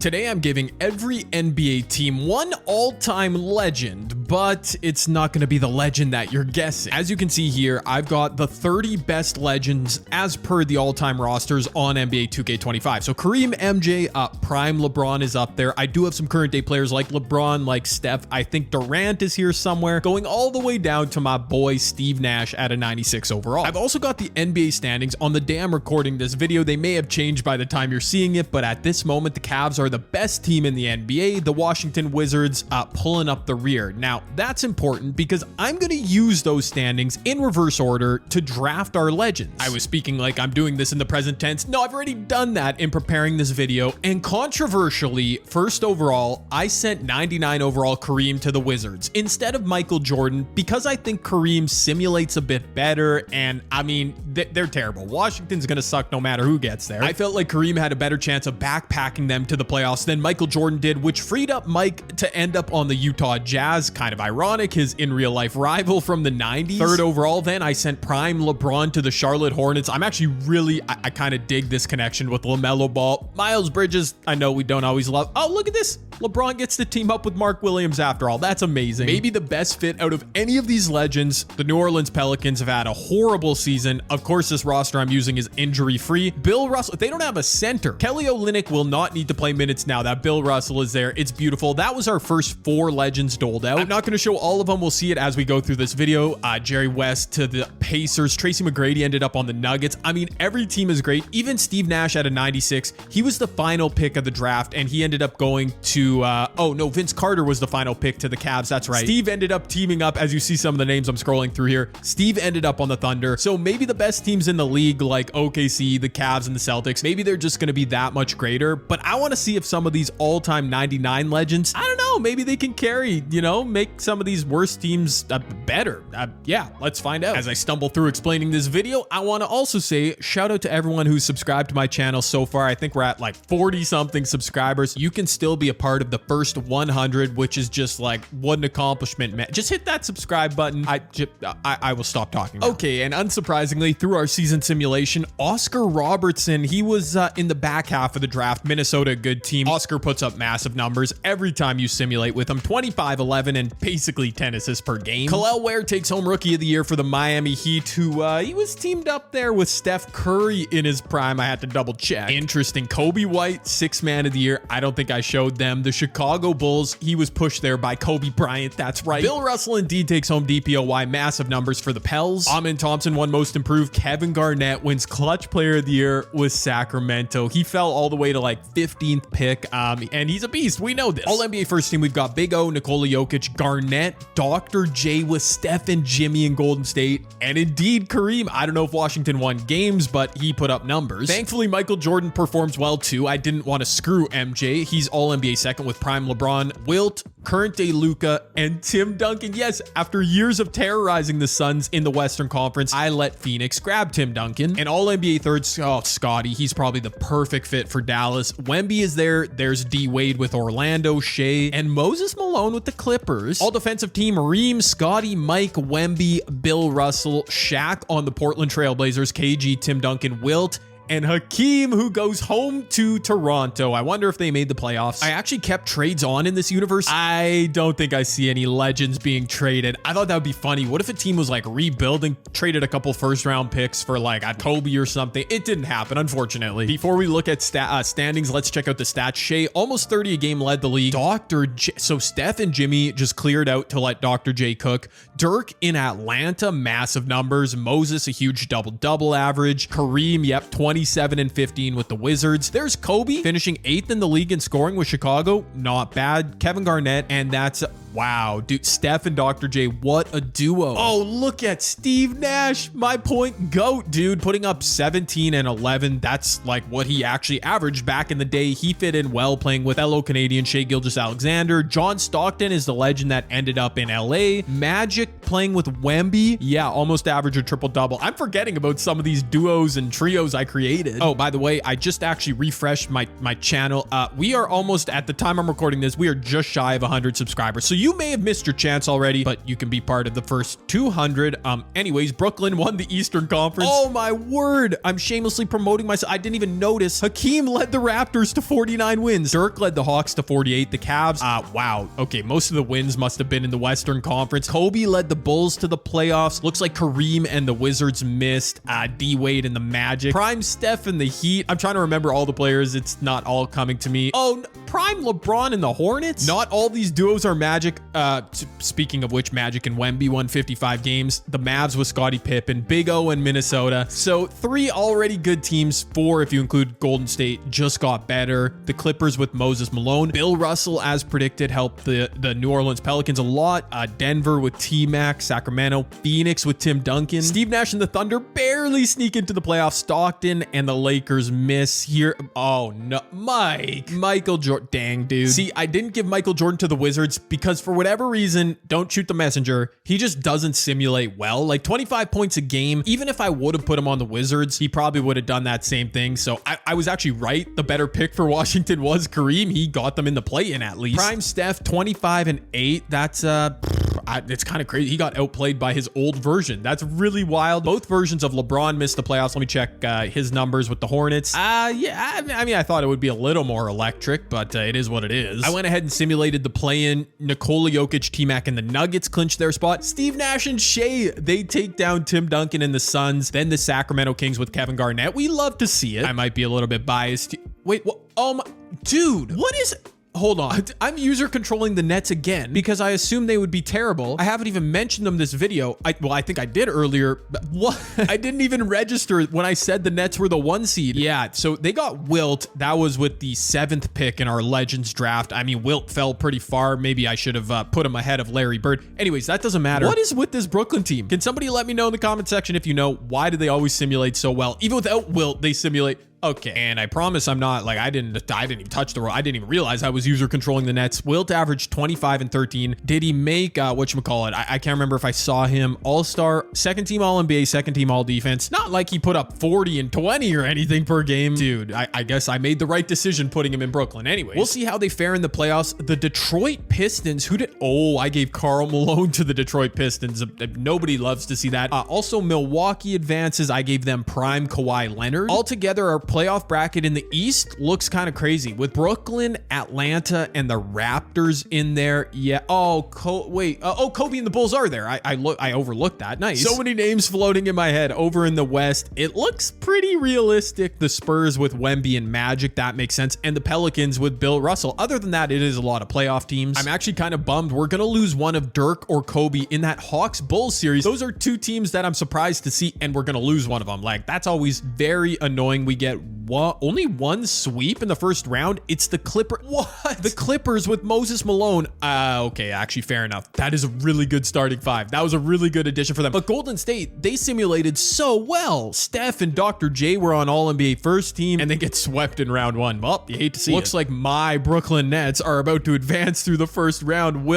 Today I'm giving every NBA team one all-time legend, but it's not going to be the legend that you're guessing. As you can see here, I've got the 30 best legends as per the all-time rosters on NBA 2K25. So Kareem, MJ, Prime LeBron is up there. I do have some current day players like LeBron, like Steph. I think Durant is here somewhere, going all the way down to my boy Steve Nash at a 96 overall. I've also got the NBA standings. On the day I'm recording this video, they may have changed by the time you're seeing it, but at this moment, the Cavs are the best team in the NBA. The Washington Wizards pulling up the rear. Now, that's important because I'm going to use those standings in reverse order to draft our legends. I was speaking like I'm doing this in the present tense. No, I've already done that in preparing this video. And controversially, first overall, I sent 99 overall Kareem to the Wizards instead of Michael Jordan because I think Kareem simulates a bit better. And I mean, they're terrible. Washington's going to suck no matter who gets there. I felt like Kareem had a better chance of backpacking them to the playoffs than Michael Jordan did, which freed up Mike to end up on the Utah Jazz. Kind of ironic, his in real life rival from the 90s. Third overall, then I sent Prime LeBron to the Charlotte Hornets. I'm actually really, I kind of dig this connection with LaMelo Ball. Miles Bridges, I know we don't always love. Oh, look at this. LeBron gets to team up with Mark Williams after all. That's amazing. Maybe the best fit out of any of these legends. The New Orleans Pelicans have had a horrible season. Of course, this roster I'm using is injury free. Bill Russell, they don't have a center. Kelly Olynyk will not need to play minutes now that Bill Russell is there. It's beautiful. That was our first 4 legends doled out. I'm not going to show all of them. We'll see it as we go through this video. Jerry West to the Pacers. Tracy McGrady ended up on the Nuggets. I mean, every team is great. Even Steve Nash at a 96. He was the final pick of the draft, and he ended up going to, oh no, Vince Carter was the final pick to the Cavs. That's right. Steve ended up teaming up, as you see some of the names I'm scrolling through here. Steve ended up on the Thunder. So maybe the best teams in the league, like OKC, the Cavs, and the Celtics, maybe they're just going to be that much greater. But I want to see if some of these all-time 99 legends, I don't know, maybe they can carry, you know, make some of these worst teams better. Yeah, let's find out. As I stumble through explaining this video, I want to also say shout out to everyone who's subscribed to my channel so far. I think we're at like 40 something subscribers. You can still be a part of the first 100, which is just like what an accomplishment, man. Just hit that subscribe button. I will stop talking now. Okay, and unsurprisingly, through our season simulation, Oscar Robertson, he was in the back half of the draft. Minnesota, a good team. Oscar puts up massive numbers every time you simulate with him. 25, 11, and basically 10 assists per game. Kel'el Ware takes home Rookie of the Year for the Miami Heat, who he was teamed up there with Steph Curry in his prime. I had to double check. Interesting. Kobe White, 6th Man of the Year. I don't think I showed them. The Chicago Bulls, he was pushed there by Kobe Bryant. That's right. Bill Russell indeed takes home DPOY. Massive numbers for the Pels. Amen Thompson won Most Improved. Kevin Garnett wins Clutch Player of the Year with Sacramento. He fell all the way to like 15th pick, and he's a beast. We know this. All NBA first team, we've got Big O, Nikola Jokic, Garnett, Dr. J with Steph and Jimmy in Golden State, and indeed Kareem. I don't know if Washington won games, but he put up numbers. Thankfully, Michael Jordan performs well too. I didn't want to screw MJ. He's all NBA second with Prime LeBron, Wilt, current day Luka, and Tim Duncan. Yes, after years of terrorizing the Suns in the Western Conference, I let Phoenix grab Tim Duncan. And all NBA thirds, oh, Scotty, he's probably the perfect fit for Dallas. Wemby is there. There's D Wade with Orlando, Shea, and Moses Malone with the Clippers. All defensive team, Reem, Scotty, Mike, Wemby, Bill Russell, Shaq on the Portland Trailblazers, KG, Tim Duncan, Wilt, and Hakeem, who goes home to Toronto. I wonder if they made the playoffs. I actually kept trades on in this universe. I don't think I see any legends being traded. I thought that would be funny. What if a team was like rebuilding, traded a couple first round picks for like a Kobe or something? It didn't happen, unfortunately. Before we look at standings, let's check out the stats. Shea, almost 30 a game, led the league. Dr. J, so Steph and Jimmy just cleared out to let Dr. J cook. Dirk in Atlanta, massive numbers. Moses, a huge double-double average. Kareem, yep, 27 and 15 with the Wizards. There's Kobe finishing 8th in the league in scoring with Chicago. Not bad. Kevin Garnett, and that's wow, dude. Steph and Dr. J, what a duo. Oh, look at Steve Nash, my point goat, dude, putting up 17 and 11. That's like what he actually averaged back in the day. He fit in well playing with fellow Canadian Shea Gilgeous-Alexander. John Stockton is the legend that ended up in LA. Magic playing with Wemby. Yeah, almost average a triple-double. I'm forgetting about some of these duos and trios I created. Oh, by the way, I just actually refreshed my channel. We are almost, at the time I'm recording this, we are just shy of 100 subscribers. So you may have missed your chance already, but you can be part of the first 200. Anyways, Brooklyn won the Eastern Conference. Oh my word. I'm shamelessly promoting myself. I didn't even notice. Hakeem led the Raptors to 49 wins. Dirk led the Hawks to 48. The Cavs, wow. Okay, most of the wins must have been in the Western Conference. Kobe led the Bulls to the playoffs. Looks like Kareem and the Wizards missed. D-Wade and the Magic. Prime Steph and the Heat. I'm trying to remember all the players. It's not all coming to me. Oh, Prime LeBron and the Hornets. Not all these duos are Magic. Speaking of which, Magic and Wemby won 55 games. The Mavs with Scottie Pippen, Big O and Minnesota. So 3 already good teams. 4 if you include Golden State just got better. The Clippers with Moses Malone. Bill Russell, as predicted, helped the New Orleans Pelicans a lot. Denver with T-Mac, Sacramento, Phoenix with Tim Duncan. Steve Nash and the Thunder barely sneak into the playoffs. Stockton and the Lakers miss here. Oh no, Michael Jordan. Dang, dude. See, I didn't give Michael Jordan to the Wizards because for whatever reason, don't shoot the messenger, he just doesn't simulate well. Like 25 points a game, even if I would have put him on the Wizards, he probably would have done that same thing. So I was actually right. The better pick for Washington was Kareem. He got them in the play-in at least. Prime Steph, 25 and 8. That's it's kind of crazy. He got outplayed by his old version. That's really wild. Both versions of LeBron missed the playoffs. Let me check his numbers with the Hornets. Yeah, I mean, I thought it would be a little more electric, but it is what it is. I went ahead and simulated the play-in. Nikola Jokic, T-Mac, and the Nuggets clinched their spot. Steve Nash and Shea, they take down Tim Duncan and the Suns. Then the Sacramento Kings with Kevin Garnett. We love to see it. I might be a little bit biased. Wait, what? Oh my, dude, what is... Hold on. I'm user controlling the Nets again because I assumed they would be terrible. I haven't even mentioned them this video. Well, I think I did earlier. But what? I didn't even register when I said the Nets were the 1 seed. Yeah, so they got Wilt. That was with the 7th pick in our Legends draft. I mean, Wilt fell pretty far. Maybe I should have put him ahead of Larry Bird. Anyways, that doesn't matter. What is with this Brooklyn team? Can somebody let me know in the comment section if you know, why do they always simulate so well? Even without Wilt, they simulate. Okay, and I promise I'm not like I didn't even touch the roll. I didn't even realize I was user controlling the Nets. Wilt averaged 25 and 13. Did he make whatchamacallit? I can't remember if I saw him all-star, second team all-NBA, second team all-defense. Not like he put up 40 and 20 or anything per game. Dude, I guess I made the right decision putting him in Brooklyn. Anyway, we'll see how they fare in the playoffs. The Detroit Pistons, I gave Karl Malone to the Detroit Pistons. Nobody loves to see that. Also, Milwaukee advances. I gave them prime Kawhi Leonard. Altogether, our playoff bracket in the East looks kind of crazy with Brooklyn, Atlanta, and the Raptors in there. Yeah. Oh, Kobe and the Bulls are there. I overlooked that. Nice. So many names floating in my head. Over in the West, it looks pretty realistic. The Spurs with Wemby and Magic, that makes sense. And the Pelicans with Bill Russell. Other than that, it is a lot of playoff teams. I'm actually kind of bummed we're going to lose one of Dirk or Kobe in that Hawks-Bulls series. Those are 2 teams that I'm surprised to see, and we're going to lose one of them. Like, that's always very annoying. We get only 1 sweep in the first round. It's the Clippers. What? The Clippers with Moses Malone. Okay, actually, fair enough. That is a really good starting 5. That was a really good addition for them. But Golden State, they simulated so well. Steph and Dr. J were on All-NBA first team, and they get swept in round 1. Well, you hate to see it. Looks like my Brooklyn Nets are about to advance through the first round.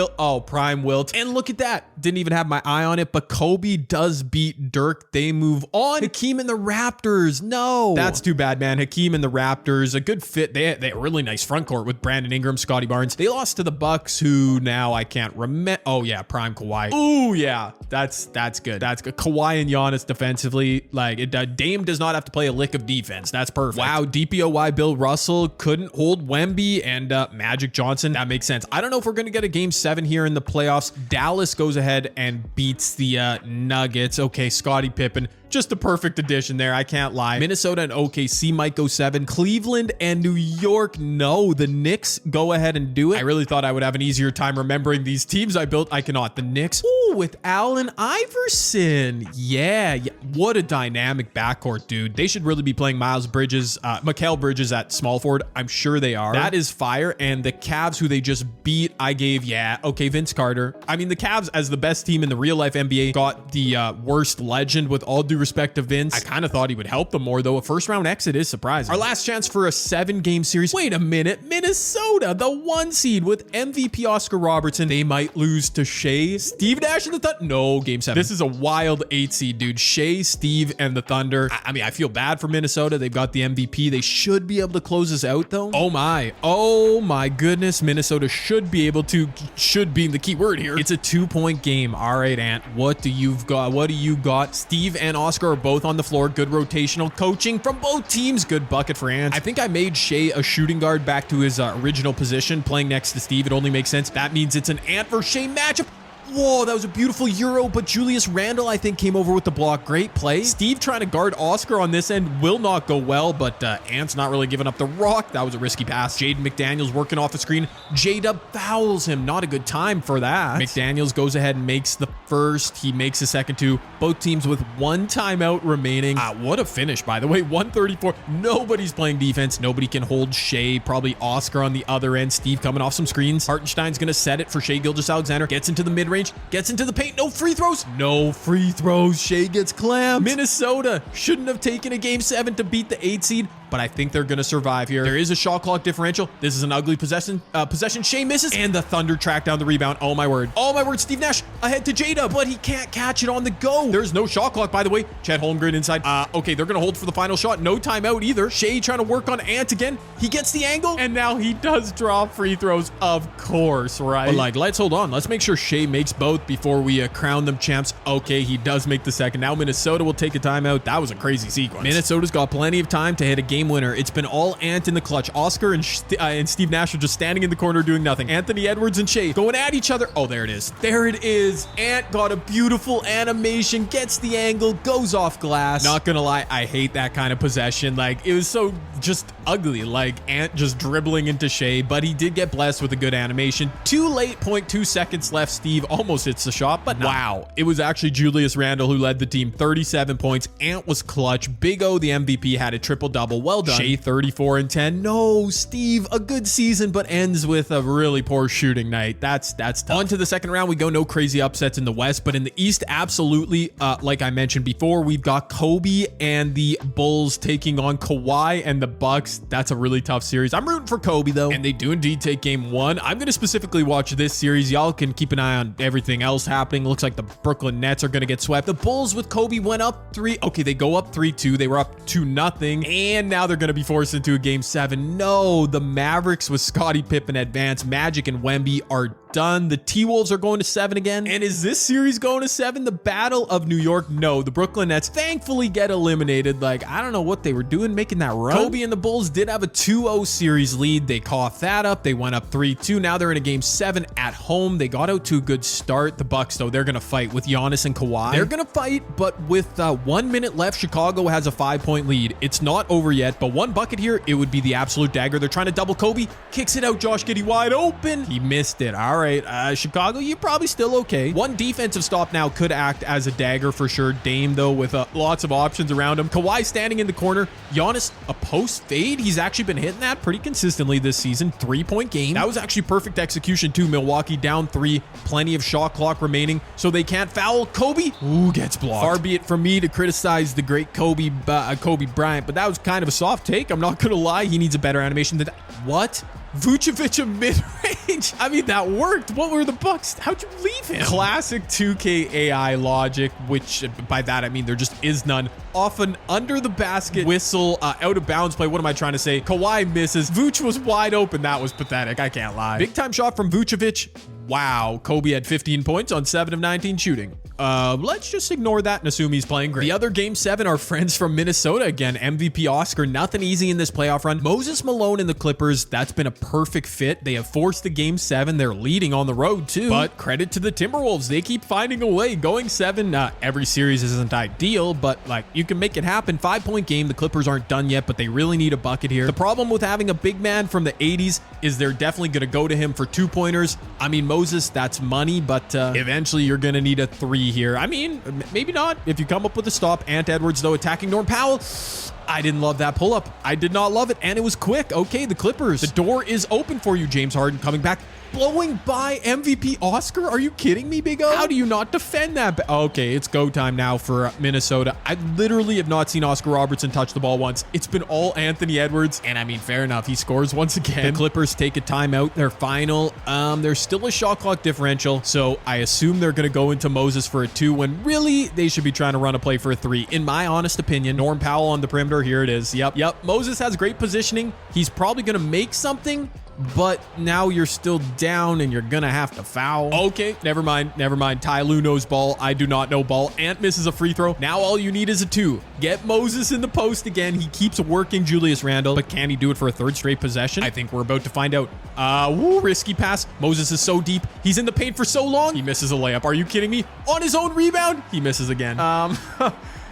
Prime Wilt. And look at that. Didn't even have my eye on it, but Kobe does beat Dirk. They move on. Hakeem and the Raptors. No. That's too bad, man. Hakeem and the Raptors, a good fit. They had a really nice front court with Brandon Ingram, Scottie Barnes. They lost to the Bucks, who now I can't remember. Oh yeah, prime Kawhi. Ooh yeah, that's good. That's good. Kawhi and Giannis defensively, like Dame does not have to play a lick of defense. That's perfect. Wow, DPOY Bill Russell couldn't hold Wemby and Magic Johnson. That makes sense. I don't know if we're gonna get a game 7 here in the playoffs. Dallas goes ahead and beats the Nuggets. Okay, Scottie Pippen. Just a perfect addition there. I can't lie. Minnesota and OKC might go 7. Cleveland and New York. No, the Knicks go ahead and do it. I really thought I would have an easier time remembering these teams I built. I cannot. The Knicks. Ooh, with Allen Iverson. Yeah. What a dynamic backcourt, dude. They should really be playing Miles Bridges, Mikal Bridges at small forward. I'm sure they are. That is fire. And the Cavs, who they just beat, I gave, Vince Carter. I mean, the Cavs, as the best team in the real life NBA, got the worst legend, with all due respect to Vince. I kind of thought he would help them more, though. A first-round exit is surprising. Our last chance for a 7-game series. Wait a minute. Minnesota, the 1 seed with MVP Oscar Robertson. They might lose to Shea. Steve Nash and the Thunder. No, game 7. This is a wild 8 seed, dude. Shea, Steve, and the Thunder. I mean, I feel bad for Minnesota. They've got the MVP. They should be able to close this out, though. Oh my goodness. Minnesota should be able to, should be the key word here. It's a 2-point game. All right, Ant, what do you got? Steve and Oscar are both on the floor. Good rotational coaching from both teams. Good bucket for Ant. I think I made Shea a shooting guard back to his original position, playing next to Steve. It only makes sense. That means it's an Ant versus Shea matchup. Whoa, that was a beautiful Euro, but Julius Randle, I think, came over with the block. Great play. Steve trying to guard Oscar on this end will not go well, but Ant's not really giving up the rock. That was a risky pass. Jaden McDaniels working off the screen. J-Dub fouls him. Not a good time for that. McDaniels goes ahead and makes the first. He makes the second two. Both teams with 1 timeout remaining. What a finish, by the way. 134. Nobody's playing defense. Nobody can hold Shea. Probably Oscar on the other end. Steve coming off some screens. Hartenstein's going to set it for Shea Gilgeous-Alexander. Gets into the mid-range. Gets into the paint. No free throws. No free throws. Shea gets clammed. Minnesota shouldn't have taken a game 7 to beat the 8 seed, but I think they're going to survive here. There is a shot clock differential. This is an ugly possession. Shea misses, and the Thunder track down the rebound. Oh my word. Oh my word. Steve Nash ahead to J-Dub, but he can't catch it on the go. There's no shot clock, by the way. Chet Holmgren inside. Okay, they're going to hold for the final shot. No timeout either. Shea trying to work on Ant again. He gets the angle, and now he does draw free throws, of course, right? But like, let's hold on. Let's make sure Shea makes both before we crown them champs. Okay, he does make the second. Now Minnesota will take a timeout. That was a crazy sequence. Minnesota's got plenty of time to hit a game winner. It's been all Ant in the clutch. Oscar and Steve Nash are just standing in the corner doing nothing. Anthony Edwards and Shea going at each other. Oh, there it is. There it is. Ant got a beautiful animation, gets the angle, goes off glass. Not gonna lie, I hate that kind of possession. Like, it was so just ugly. Like, Ant just dribbling into Shea, but he did get blessed with a good animation. Too late, 0.2 seconds left. Steve almost hits the shot, but wow. It was actually Julius Randle who led the team. 37 points. Ant was clutch. Big O, the MVP, had a triple-double. Well done. Shea 34 and 10. No, Steve, a good season, but ends with a really poor shooting night. That's tough. On to the second round. We go. No crazy upsets in the West, but in the East, absolutely. Like I mentioned before, we've got Kobe and the Bulls taking on Kawhi and the Bucks. That's a really tough series. I'm rooting for Kobe, though, and they do indeed take game 1. I'm going to specifically watch this series. Y'all can keep an eye on everything else happening. Looks like the Brooklyn Nets are going to get swept. The Bulls with Kobe went up 3. Okay, they go up 3-2. They were up 2-0, and now they're going to be forced into a game 7. No, the Mavericks with Scottie Pippen advance. Magic and Wemby are done. The T-Wolves are going to 7 again. And is this series going to 7? The Battle of New York? No, the Brooklyn Nets thankfully get eliminated. Like, I don't know what they were doing making that run. Kobe and the Bulls did have a 2-0 series lead. They coughed that up. They went up 3-2. Now they're in a game 7 at home. They got out to a good start. The Bucks, though, they're going to fight with Giannis and Kawhi. They're going to fight, but with 1 minute left, Chicago has a 5-point lead. It's not over yet, but one bucket here, it would be the absolute dagger. They're trying to double Kobe. Kicks it out. Josh Giddey wide open. He missed it. All right. Chicago, you're probably still okay. One defensive stop now could act as a dagger for sure. Dame, though, with lots of options around him. Kawhi standing in the corner. Giannis, a post fade. He's actually been hitting that pretty consistently this season. 3-point game. That was actually perfect execution, too. Milwaukee down 3. Plenty of shot clock remaining, so they can't foul. Kobe, ooh, gets blocked. Far be it from me to criticize the great Kobe Bryant, but that was kind of a soft take. I'm not going to lie. He needs a better animation than that. What? Vucevic a mid-range. I mean, that worked. What were the Bucks? How'd you leave him? Classic 2K AI logic, which by that I mean there just is none. Off an under the basket whistle, out of bounds play. What am I trying to say? Kawhi misses. Vuce was wide open. That was pathetic. I can't lie. Big time shot from Vucevic. Wow. Kobe had 15 points on 7 of 19 shooting. Let's just ignore that and assume he's playing great. The other game 7 are friends from Minnesota again. MVP Oscar, nothing easy in this playoff run. Moses Malone and the Clippers, that's been a perfect fit. They have forced the game 7. They're leading on the road too. But credit to the Timberwolves. They keep finding a way. Going 7, every series isn't ideal, but like you can make it happen. 5-point game. The Clippers aren't done yet, but they really need a bucket here. The problem with having a big man from the 80s is they're definitely going to go to him for 2-pointers. I mean, Moses, that's money, but eventually you're going to need a 3 here. I mean, maybe not if you come up with a stop. Ant Edwards, though, attacking Norm Powell. I didn't love that pull-up. I did not love it, and it was quick. Okay, the Clippers. The door is open for you, James Harden coming back. Blowing by MVP Oscar? Are you kidding me, Big O? How do you not defend that? Okay, it's go time now for Minnesota. I literally have not seen Oscar Robertson touch the ball once. It's been all Anthony Edwards, and I mean, fair enough. He scores once again. The Clippers take a timeout. Their final. There's still a shot clock differential, so I assume they're going to go into Moses for a 2 when really they should be trying to run a play for a 3. In my honest opinion, Norm Powell on the perimeter. Here it is. Yep. Moses has great positioning. He's probably going to make something, but now you're still down and you're gonna have to foul. Okay, never mind. Ty Lue knows ball. I do not know ball. Ant misses a free throw. Now all you need is a 2. Get Moses in the post again. He keeps working Julius Randle, but can he do it for a 3rd straight possession? I think we're about to find out. Risky pass. Moses is so deep. He's in the paint for so long. He misses a layup. Are you kidding me? On his own rebound, he misses again.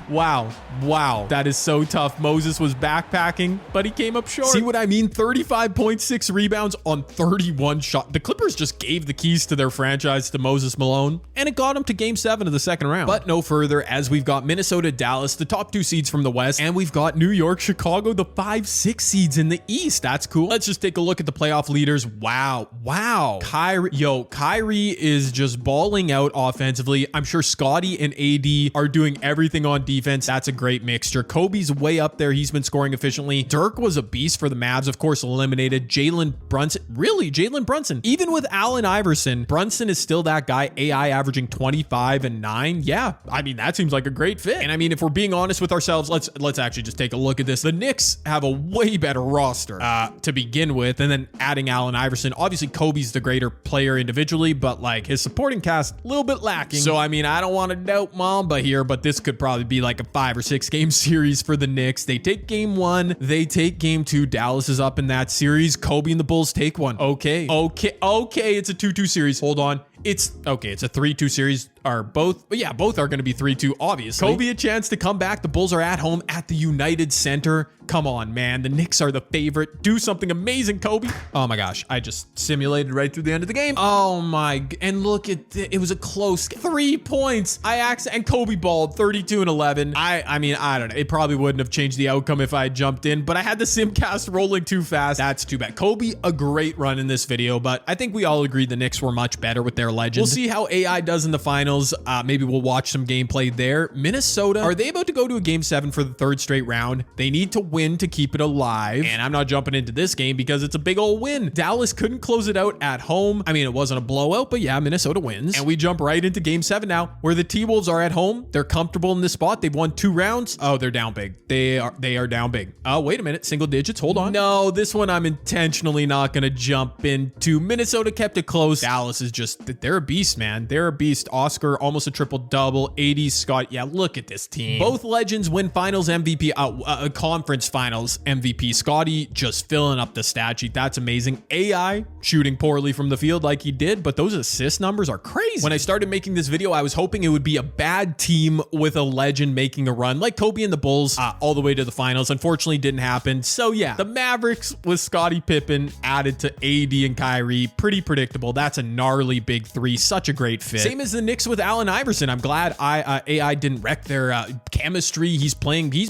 Wow. That is so tough. Moses was backpacking, but he came up short. See what I mean? 35.6 rebounds on 31 shots. The Clippers just gave the keys to their franchise to Moses Malone, and it got him to Game 7 of the second round. But no further, as we've got Minnesota, Dallas, the top 2 seeds from the West, and we've got New York, Chicago, the 5-6 seeds in the East. That's cool. Let's just take a look at the playoff leaders. Wow. Kyrie is just balling out offensively. I'm sure Scotty and AD are doing everything on defense. That's a great mixture. Kobe's way up there. He's been scoring efficiently. Dirk was a beast for the Mavs, of course, eliminated. Jalen Brunson. Even with Allen Iverson, Brunson is still that guy. AI averaging 25 and 9. Yeah, I mean, that seems like a great fit. And I mean, if we're being honest with ourselves, let's actually just take a look at this. The Knicks have a way better roster to begin with, and then adding Allen Iverson. Obviously, Kobe's the greater player individually, but like his supporting cast, a little bit lacking. So I mean, I don't want to doubt Mamba here, but this could probably be like a 5 or 6 game series for the Knicks. They take game 1, they take game 2. Dallas is up in that series. Kobe and the Bulls take one. Okay, it's a 2-2 series. Hold on. It's a 3-2 series. Both are going to be 3-2, obviously. Kobe a chance to come back. The Bulls are at home at the United Center. Come on, man. The Knicks are the favorite. Do something amazing, Kobe. Oh my gosh. I just simulated right through the end of the game. Oh my. And look at it was a close 3 points. And Kobe balled 32 and 11. I mean, I don't know. It probably wouldn't have changed the outcome if I had jumped in, but I had the simcast rolling too fast. That's too bad. Kobe, a great run in this video, but I think we all agreed the Knicks were much better with their legends. We'll see how AI does in the finals. Maybe we'll watch some gameplay there. Minnesota, are they about to go to a game 7 for the 3rd straight round? They need to win to keep it alive. And I'm not jumping into this game because it's a big old win. Dallas couldn't close it out at home. I mean, it wasn't a blowout, but yeah, Minnesota wins. And we jump right into game 7 now, where the T-Wolves are at home. They're comfortable in this spot. They've won 2 rounds. Oh, they're down big. They are down big. Oh, wait a minute. Single digits. Hold on. No, this one I'm intentionally not going to jump into. Minnesota kept it close. Dallas is just, they're a beast, man. They're a beast. Oscar, almost a triple-double. 80 Scott. Yeah, look at this team. Both legends win finals MVP, conference finals MVP. Scotty just filling up the stat sheet. That's amazing. AI shooting poorly from the field like he did, but those assist numbers are crazy. When I started making this video, I was hoping it would be a bad team with a legend making a run, like Kobe and the Bulls, all the way to the finals. Unfortunately, didn't happen. So yeah, the Mavericks with Scottie Pippen added to AD and Kyrie. Pretty predictable. That's a gnarly big 3. Such a great fit. Same as the Knicks with Allen Iverson. I'm glad AI didn't wreck their chemistry. He's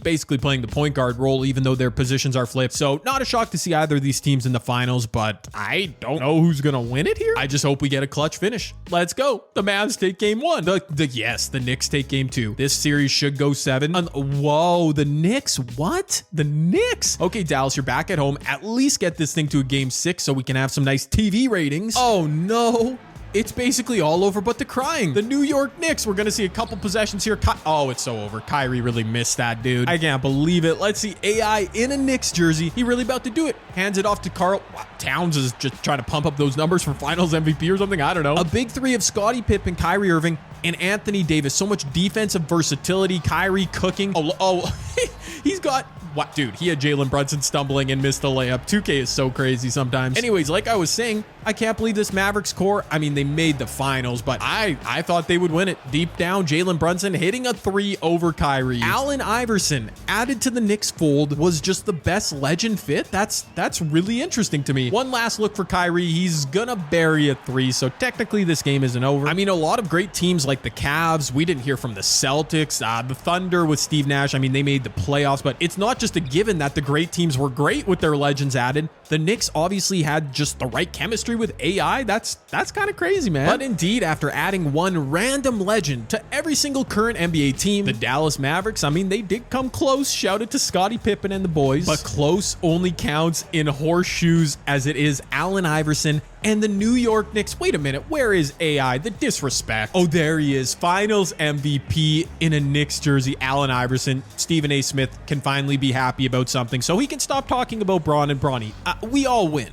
basically playing the point guard role, even though their positions are flipped. So not a shock to see either of these teams in the finals, but I don't know who's going to win it here. I just hope we get a clutch finish. Let's go. The Mavs take game 1. The Knicks take game 2. This series should go 7. Whoa, the Knicks. What? The Knicks. Okay, Dallas, you're back at home. At least get this thing to a game 6 so we can have some nice TV ratings. Oh no. It's basically all over but the crying. The New York Knicks. We're going to see a couple possessions here. Oh, it's so over. Kyrie really missed that, dude. I can't believe it. Let's see AI in a Knicks jersey. He really about to do it. Hands it off to Karl. Wow, Towns is just trying to pump up those numbers for finals MVP or something. I don't know. A big 3 of Scottie Pippen, Kyrie Irving, and Anthony Davis. So much defensive versatility. Kyrie cooking. He's got... What, dude, he had Jalen Brunson stumbling and missed the layup. 2K is so crazy sometimes. Anyways, like I was saying, I can't believe this Mavericks core. I mean, they made the finals, but I thought they would win it. Deep down, Jalen Brunson hitting a 3 over Kyrie. Allen Iverson added to the Knicks fold was just the best legend fit. That's really interesting to me. One last look for Kyrie. He's gonna bury a 3, so technically this game isn't over. I mean, a lot of great teams like the Cavs. We didn't hear from the Celtics, the Thunder with Steve Nash. I mean, they made the playoffs, but it's not just a given that the great teams were great with their legends added. The Knicks obviously had just the right chemistry with AI. That's kind of crazy, man. But indeed, after adding one random legend to every single current NBA team, the Dallas Mavericks, I mean, they did come close. Shout out to Scottie Pippen and the boys. But close only counts in horseshoes, as it is Allen Iverson and the New York Knicks. Wait a minute, where is AI? The disrespect. Oh, there he is. Finals MVP in a Knicks jersey, Allen Iverson. Stephen A. Smith can finally be happy about something, so he can stop talking about Braun and Bronny. We all win.